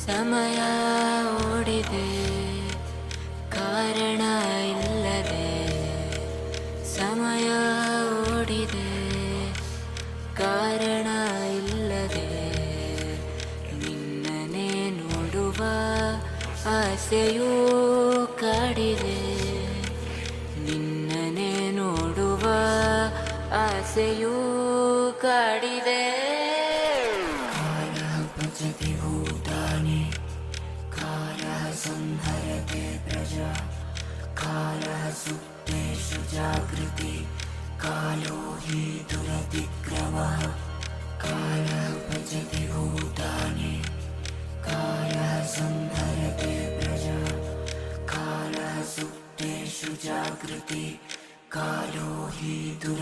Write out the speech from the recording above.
ಸಮಯ ಓಡಿದೆ ಕಾರಣ ಇಲ್ಲದೆ, ಸಮಯ ಓಡಿದೆ ಕಾರಣ ಇಲ್ಲದೆ, ನಿನ್ನನೆ ನೋಡುವ ಆಸೆಯೂ ಕಾಡಿದೆ, ನಿನ್ನನೆ ನೋಡುವ ಆಸೆಯೂ ಕಾಡಿದೆ. ಕಾಲಃ ಭಜತಿ ಭೂತಾನಿ ಕಾಲಃ ಸಂಹರತೆ ಪ್ರಜಾ, ಕಾಲಃ ಸುಪ್ತೇಷು ಜಾಗೃತಿ ಕಾಲೋ ಹಿ ದುರತಿಕ್ರಮಃ. ಕಾಲಃ ಭಜತಿ ಭೂತಾನಿ ಕಾಲಃ ಸಂಹರತೆ ಪ್ರಜಾ, ಕಾಲಃ ಸುಪ್ತೇಷು ಜಾಗೃತಿ ಕಾಲೋ ಹಿ ದುರ